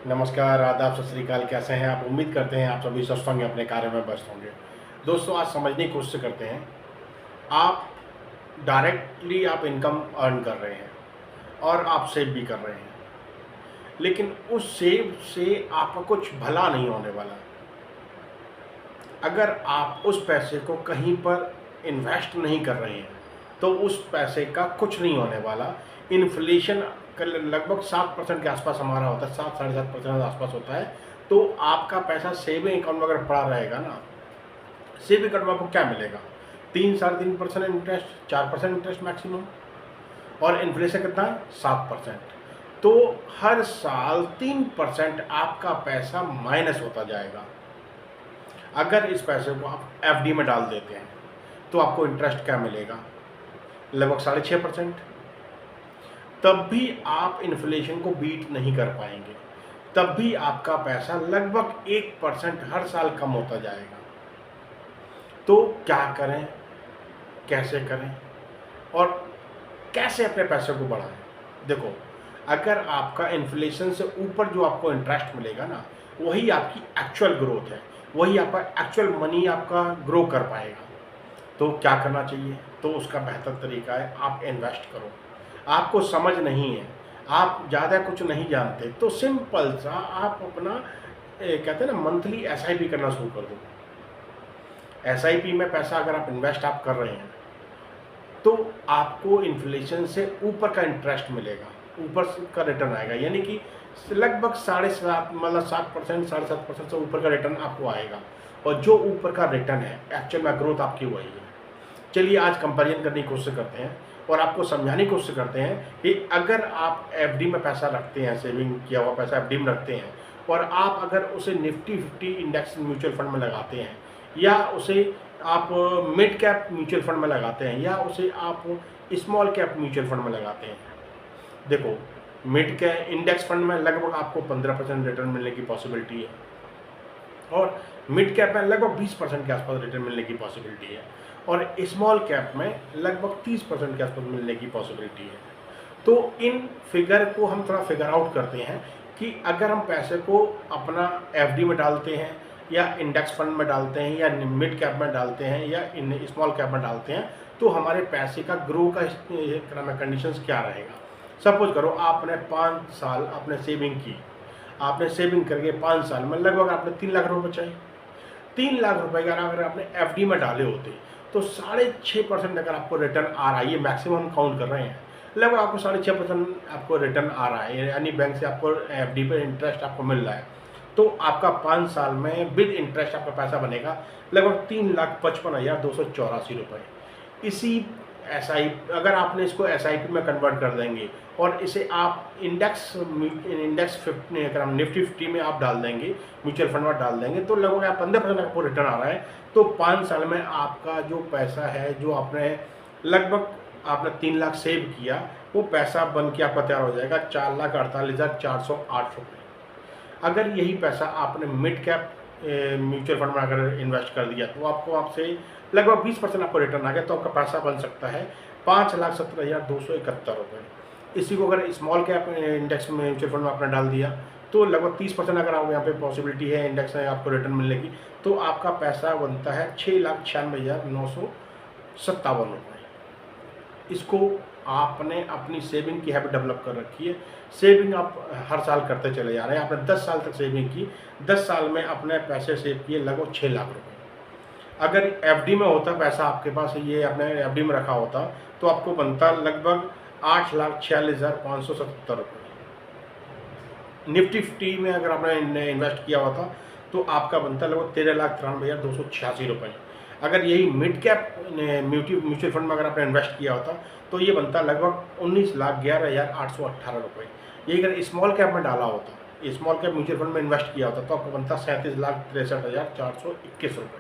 नमस्कार, आदाब, सत श्री अकाल। कैसे हैं आप? उम्मीद करते हैं आप सभी स्वस्थ होंगे, अपने कार्य में व्यस्त होंगे। दोस्तों, आज समझने की कोशिश करते हैं। आप डायरेक्टली आप इनकम अर्न कर रहे हैं और आप सेव भी कर रहे हैं, लेकिन उस सेव से आपका कुछ भला नहीं होने वाला। अगर आप उस पैसे को कहीं पर इन्वेस्ट नहीं कर रहे हैं, तो उस पैसे का कुछ नहीं होने वाला। इन्फ्लेशन लगभग 7% के आसपास हमारा होता है, 7-7.5% आसपास होता है। तो आपका पैसा सेविंग अकाउंट में अगर पड़ा रहेगा ना, सेविंग अकाउंट में आपको क्या मिलेगा? 3-3.5% इंटरेस्ट, 4% इंटरेस्ट मैक्सिमम। और इन्फ्लेशन कितना है? 7%। तो हर साल 3% आपका पैसा माइनस होता जाएगा। अगर इस पैसे को आप एफडी में डाल देते हैं, तो आपको इंटरेस्ट क्या मिलेगा? लगभग 6.5%। तब भी आप इन्फ्लेशन को बीट नहीं कर पाएंगे, तब भी आपका पैसा लगभग 1% हर साल कम होता जाएगा। तो क्या करें, कैसे करें और कैसे अपने पैसे को बढ़ाएं? देखो, अगर आपका इन्फ्लेशन से ऊपर जो आपको इंटरेस्ट मिलेगा ना, वही आपकी एक्चुअल ग्रोथ है, वही आपका एक्चुअल मनी आपका ग्रो कर पाएगा। तो क्या करना चाहिए? तो उसका बेहतर तरीका है, आप इन्वेस्ट करो। आपको समझ नहीं है, आप ज़्यादा कुछ नहीं जानते, तो सिंपल सा आप अपना कहते हैं ना, मंथली एसआईपी करना शुरू कर दो। एसआईपी में पैसा अगर आप इन्वेस्ट आप कर रहे हैं, तो आपको इन्फ्लेशन से ऊपर का इंटरेस्ट मिलेगा, ऊपर का रिटर्न आएगा। यानी कि लगभग 7.5 मतलब 7%, 7.5% से ऊपर का रिटर्न आपको आएगा। और जो ऊपर का रिटर्न है, एक्चुअल में ग्रोथ आपकी वही है। चलिए आज कंपेरिजन करने की कोशिश करते हैं और आपको समझाने की कोशिश करते हैं कि अगर आप एफडी में पैसा रखते हैं, सेविंग किया हुआ पैसा एफडी में रखते हैं, और आप अगर उसे निफ्टी 50 इंडेक्स म्यूचुअल फंड में लगाते हैं, या उसे आप मिड कैप म्यूचुअल फंड में लगाते हैं, या उसे आप स्मॉल कैप म्यूचुअल फंड में लगाते हैं। देखो, मिड कैप इंडेक्स फंड में लगभग आपको 15% रिटर्न मिलने की पॉसिबिलिटी है, और मिड कैप में लगभग 20% के आसपास रिटर्न मिलने की पॉसिबिलिटी है, और स्मॉल कैप में लगभग 30% के आसपास मिलने की पॉसिबिलिटी है। तो इन फिगर को हम थोड़ा फिगर आउट करते हैं कि अगर हम पैसे को अपना एफडी में डालते हैं, या इंडेक्स फंड में डालते हैं, या मिड कैप में डालते हैं, या इन स्मॉल कैप में डालते हैं, तो हमारे पैसे का ग्रो का कंडीशंस क्या रहेगा। सपोज करो आपने 5 साल आपने सेविंग की, आपने सेविंग करके 5 साल में लगभग आपने 3 लाख रुपये बचाए। 3 लाख रुपए अगर आपने एफडी में डाले होते, तो 6.5% अगर आपको रिटर्न आ रहा है, ये मैक्सिमम काउंट कर रहे हैं, लगभग आपको 6.5% आपको रिटर्न आ रहा है, यानी बैंक से आपको एफडी पे इंटरेस्ट आपको मिल रहा है। तो आपका 5 साल में विद इंटरेस्ट आपका पैसा बनेगा लगभग 3,55,284 रुपये। इसी एसआई अगर आपने इसको एसआईपी में कन्वर्ट कर देंगे, और इसे आप इंडेक्स 50 अगर हम निफ्टी 50 में आप डाल देंगे, म्यूचुअल फंड में डाल देंगे, तो लगभग आप 15% आपको रिटर्न आ रहा है। तो 5 साल में आपका जो पैसा है, जो आपने लगभग आपने 3 लाख सेव किया, वो पैसा बन के आपका तैयार हो जाएगा 4,48,408 रुपये। अगर यही पैसा आपने मिड कैप म्यूचुअल फंड में अगर इन्वेस्ट कर दिया, तो आपको आपसे लगभग 20% आपको रिटर्न आ गया, तो आपका पैसा बन सकता है 5,17,271 रुपये। इसी को अगर स्मॉल कैप इंडेक्स में म्यूचुअल फंड में आपने डाल दिया, तो लगभग 30% अगर आप यहाँ पे पॉसिबिलिटी है इंडेक्स में आपको रिटर्न मिलने की, तो आपका पैसा बनता है 6,96,957 रुपये। इसको आपने अपनी सेविंग की हैबिट डेवलप कर रखी है। सेविंग आप हर साल करते चले जा रहे हैं, आपने 10 साल तक सेविंग की, 10 साल में अपने पैसे सेव किए लगभग 6 लाख रुपए। अगर एफडी में होता पैसा आपके पास, ये आपने एफडी में रखा होता, तो आपको बनता लगभग 8,46,577 रुपये। निफ्टी 50 में अगर आपने इन्वेस्ट किया हुआ था, तो आपका बनता लगभग 13,93,286 रुपये। अगर यही मिड कैप म्यूचुअल फंड में अगर आपने इन्वेस्ट किया होता, तो ये बनता लगभग 19,11,818 रुपये। ये अगर स्मॉल कैप में डाला होता, स्मॉल कैप म्यूचुअल फंड में इन्वेस्ट किया होता, तो आपको बनता 37,63,421 रुपये।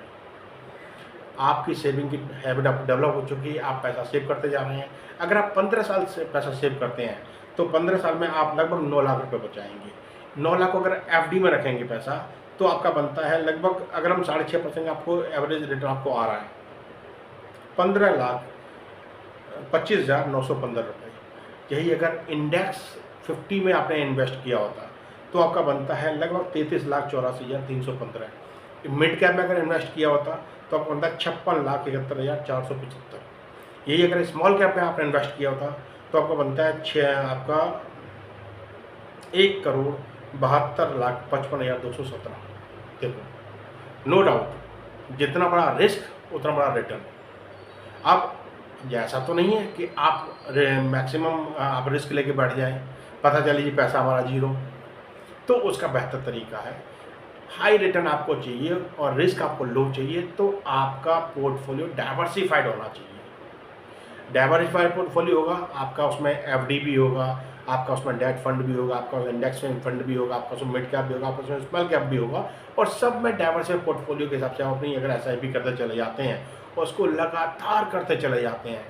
आपकी सेविंग की हैबिट आप डेवलप हो चुकी है, आप पैसा सेव करते जा रहे हैं। अगर आप 15 साल से पैसा सेव करते हैं, तो 15 साल में आप लगभग 9 लाख रुपये बचाएंगे। 9 लाख को अगर एफडी में रखेंगे पैसा, तो आपका बनता है लगभग, अगर हम 6.5% आपको एवरेज रिटर्न आपको आ रहा है, 15,25,915 रुपये। यही अगर इंडेक्स 50 में आपने इन्वेस्ट किया होता, तो आपका बनता है लगभग 33,84,315। मिड कैप में अगर इन्वेस्ट किया होता तो आपका बनता है 56,71,475। यही अगर स्मॉल कैप में आपने इन्वेस्ट किया होता तो आपका बनता है आपका 1,72,55,217। देखो, नो डाउट जितना बड़ा रिस्क उतना बड़ा रिटर्न। अब ऐसा तो नहीं है कि आप मैक्सिमम आप रिस्क लेके बैठ जाएं, पता चले जी पैसा हमारा जीरो, तो उसका बेहतर तरीका है हाई रिटर्न आपको चाहिए और रिस्क आपको लो चाहिए, तो आपका पोर्टफोलियो डाइवर्सिफाइड होना चाहिए। डाइवर्सिफाइड पोर्टफोलियो होगा आपका, उसमें एफडी भी होगा, आपका उसमें डेट फंड भी होगा, आपका उसमें इंडेक्स फंड भी होगा, आपका उसमें मिड कैप भी होगा, आपका उसमें स्मॉल कैप भी होगा, और सब में डाइवर्सिफाइड पोर्टफोलियो के हिसाब से आप अपनी अगर एसआईपी करते चले जाते हैं और उसको लगातार करते चले जाते हैं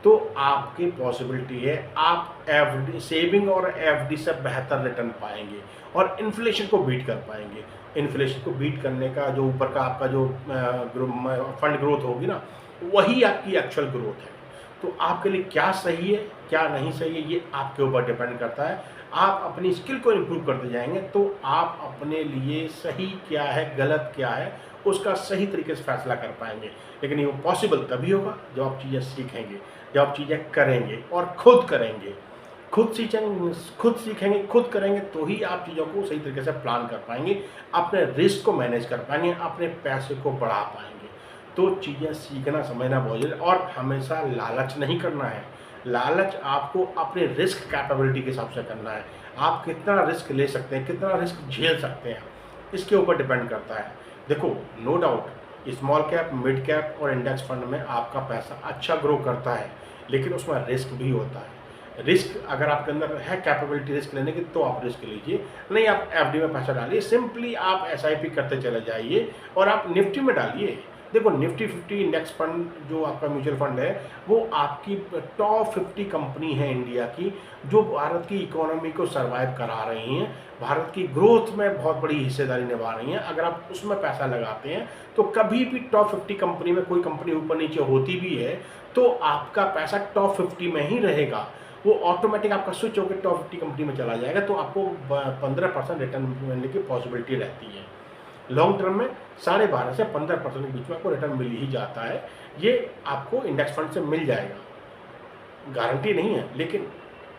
तो आपकी पॉसिबिलिटी है आप एफडी सेविंग और एफडी से बेहतर रिटर्न पाएंगे और इन्फ्लेशन को बीट कर पाएंगे। इन्फ्लेशन को बीट करने का जो ऊपर का आपका जो फंड ग्रोथ होगी ना, वही आपकी एक्चुअल ग्रोथ है। तो आपके लिए क्या सही है क्या नहीं सही है ये आपके ऊपर डिपेंड करता है। आप अपनी स्किल को इम्प्रूव करते जाएंगे तो आप अपने लिए सही क्या है गलत क्या है उसका सही तरीके से फैसला कर पाएंगे। लेकिन ये पॉसिबल तभी होगा जब आप चीज़ें सीखेंगे, जब आप चीज़ें करेंगे और खुद करेंगे। खुद सीखेंगे खुद करेंगे तो ही आप चीज़ों को सही तरीके से प्लान कर पाएंगे, अपने रिस्क को मैनेज कर पाएंगे, अपने पैसे को बढ़ा पाएंगे। तो चीज़ें सीखना समझना बहुत जरूरी, और हमेशा लालच नहीं करना है। लालच आपको अपने रिस्क कैपेबिलिटी के हिसाब से करना है। आप कितना रिस्क ले सकते हैं, कितना रिस्क झेल सकते हैं, इसके ऊपर डिपेंड करता है। देखो, no doubt small cap mid cap और इंडेक्स फंड में आपका पैसा अच्छा ग्रो करता है, लेकिन उसमें रिस्क भी होता है। रिस्क अगर आपके अंदर है कैपेबिलिटी रिस्क लेने की तो आप रिस्क लीजिए, नहीं आप एफडी में पैसा डालिए, सिंपली आप एसआईपी करते चले जाइए और आप निफ्टी में डालिए। देखो, निफ्टी 50 इंडेक्स फंड जो आपका म्यूचुअल फंड है वो आपकी टॉप 50 कंपनी है इंडिया की, जो भारत की इकोनॉमी को सर्वाइव करा रही हैं, भारत की ग्रोथ में बहुत बड़ी हिस्सेदारी निभा रही हैं। अगर आप उसमें पैसा लगाते हैं तो कभी भी टॉप 50 कंपनी में कोई कंपनी ऊपर नीचे होती भी है तो आपका पैसा टॉप 50 में ही रहेगा, वो ऑटोमेटिक आपका स्विच होकर टॉप 50 कंपनी में चला जाएगा। तो आपको 15% रिटर्न मिलने की पॉसिबिलिटी रहती है। लॉन्ग टर्म में 12.5 से 15% के बीच में आपको रिटर्न मिल ही जाता है। ये आपको इंडेक्स फंड से मिल जाएगा, गारंटी नहीं है लेकिन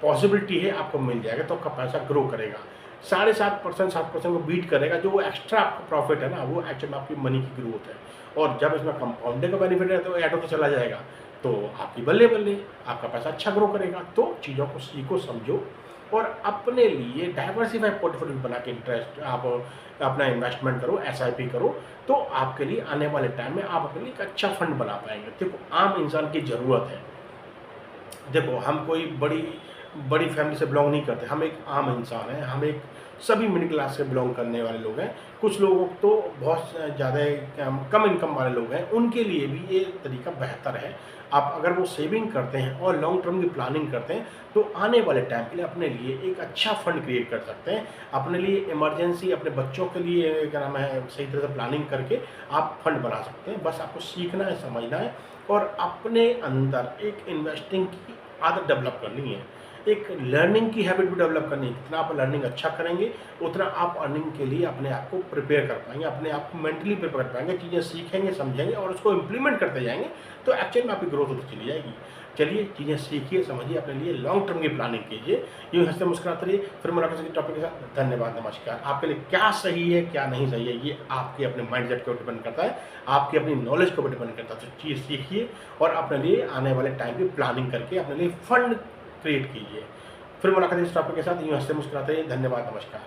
पॉसिबिलिटी है आपको मिल जाएगा। तो आपका पैसा ग्रो करेगा, 7.5% 7% को बीट करेगा। जो वो एक्स्ट्रा आपका प्रॉफिट है ना, वो एक्चुअली आपकी मनी की ग्रोथ है। और जब इसमें कंपाउंडिंग का बेनिफिट है तो ऐड होता चला जाएगा, तो आपकी बल्ले बल्ले आपका पैसा अच्छा ग्रो करेगा। तो चीज़ों को सीखो समझो और अपने लिए डाइवर्सिफाइड पोर्टफोलियो बना के इंटरेस्ट आप अपना इन्वेस्टमेंट करो, एसआईपी करो, तो आपके लिए आने वाले टाइम में आप अपने लिए एक अच्छा फंड बना पाएंगे। देखो, आम इंसान की ज़रूरत है। देखो, हम कोई बड़ी फैमिली से बिलोंग नहीं करते, हम एक आम इंसान हैं, हम एक सभी मिडिल क्लास से बिलोंग करने वाले लोग हैं। कुछ लोगों तो बहुत ज़्यादा कम इनकम वाले लोग हैं, उनके लिए भी ये तरीका बेहतर है। आप अगर वो सेविंग करते हैं और लॉन्ग टर्म की प्लानिंग करते हैं तो आने वाले टाइम के लिए अपने लिए एक अच्छा फंड क्रिएट कर सकते हैं। अपने लिए इमरजेंसी, अपने बच्चों के लिए क्या नाम है, सही तरह से प्लानिंग करके आप फंड बना सकते हैं। बस आपको सीखना है, समझना है और अपने अंदर एक इन्वेस्टिंग की आदत डेवलप करनी है, एक लर्निंग की हैबिट भी डेवलप करनी है। जितना आप लर्निंग अच्छा करेंगे उतना आप अर्निंग के लिए अपने आप को प्रिपेयर कर पाएंगे, अपने आप को मेंटली प्रिपेयर कर पाएंगे। चीज़ें सीखेंगे, समझेंगे और उसको इम्प्लीमेंट करते जाएंगे तो एक्चुअल में आपकी ग्रोथ होती चली जाएगी। चलिए, चीज़ें सीखिए, समझिए, अपने लिए लॉन्ग टर्म की प्लानिंग कीजिए। यूँ हंसते मुस्कुराते रहिए। फिर मुलाकात के टॉपिक के साथ। धन्यवाद, नमस्कार। आपके लिए क्या सही है क्या नहीं सही है ये आपके अपने माइंडसेट के ऊपर डिपेंड करता है, आपकी अपनी नॉलेज के ऊपर डिपेंड करता है। तो चीज़ सीखिए और अपने लिए आने वाले टाइम की प्लानिंग करके अपने लिए फंड क्रिएट कीजिए। फिर मुलाकात इस टॉपिक के साथ। यूँ हंसते मुस्कुराते रहिए। धन्यवाद, नमस्कार।